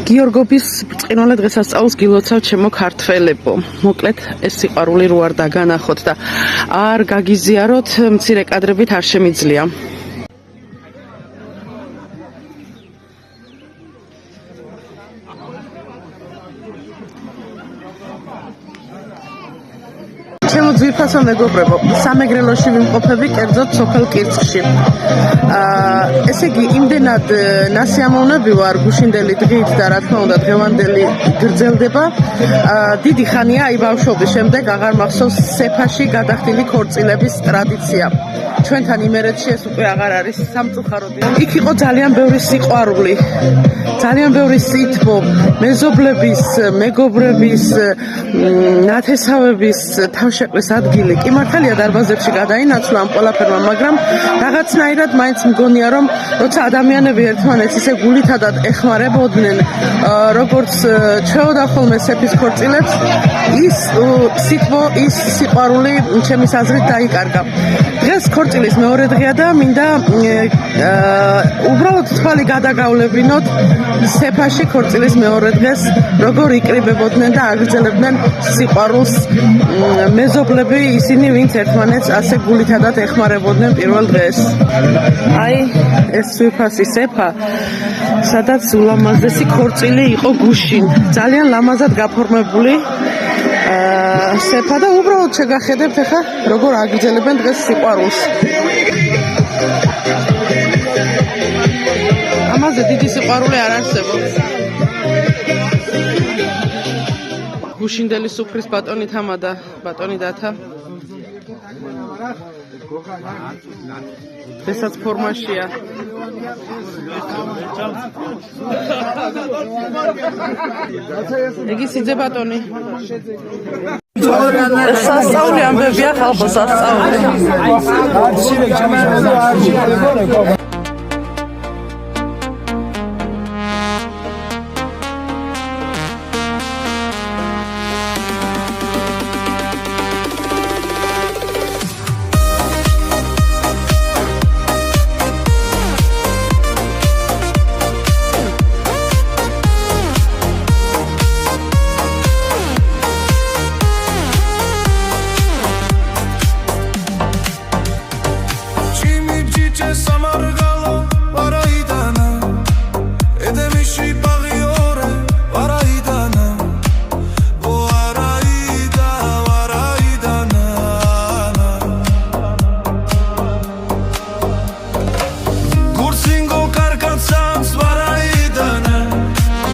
გიორგობის ბრწყინვალე დღესასწაულს გილოცავ ჩემო ქართველებო. მოკლედ ეს სიყვარული რო არ დაგანახოთ და არ გაგიზიაროთ, მცირე კადრებით არ შემიძლია. ჩემო ძვირფასო მეგობრებო, სამეგრელოში ვიმყოფები, კერძოდ სოფელ კირცხში. ესე იგი, იმდენად ნასიამოვნები ვარ გუშინდელი დღით და რა თქმა უნდა დღევანდელი გრძელდება. დიდი ხანია აი ბავშვობის შემდეგ აღარ მახსოვს სეფაში გადახდილი ქორწილების ტრადიცია. ჩვენთან იმერეთში ეს უკვე აღარ არის სამწუხაროდ. იქ იყო ძალიან ბევრი სიყვარული, ძალიან ბევრი სითბო, მეზობლების, მეგობრების, ნათესავების თავშეყრის ადგილი. კი მართალია დარბაზებში გადაინაცვლა ამ ყველაფერმა, მაგრამ რაღაცნაირად მაინც მგონია, რომ როცა ადამიანები ერთმანეთს ისე გულითადად ეხმარებოდნენ, როგორც ჩვეოდა ხოლმე სეფის ქორწილებს, ის სითბო, ის სიყვარული ჩემის აზრით დაიკარგა. დღეს ქორწილის მეორე დღეა და მინდა უბრალოდ თვალი გადაგავლებინოთ სეფაში ქორწილის მეორე დღეს როგორ იკრიბებოდნენ და აგრძელებდნენ სიყვარულს მეზობლები, ისინი ვინც ერთმანეთს ასე გულითადად ეხმარებოდნენ პირველ დღეს. აი ეს ძვირფასი სეფა, სადაც ულამაზესი ქორწილი იყო გუშინ, ძალიან ლამაზად გაფორმებული სეფა და უბრალოდ შეგახედებთ ახლა როგორ აგრძელებენ დღეს სიყვარულს. ამაზე დიდი სიყვარული არ არსებობს. გუშინდელი სუფრის ბატონი თამა და ბატონი დათა ესაც ფორმაშია. იგი სიძე ბატონი. სასწაული ამბებია ხალხო, სასწაული.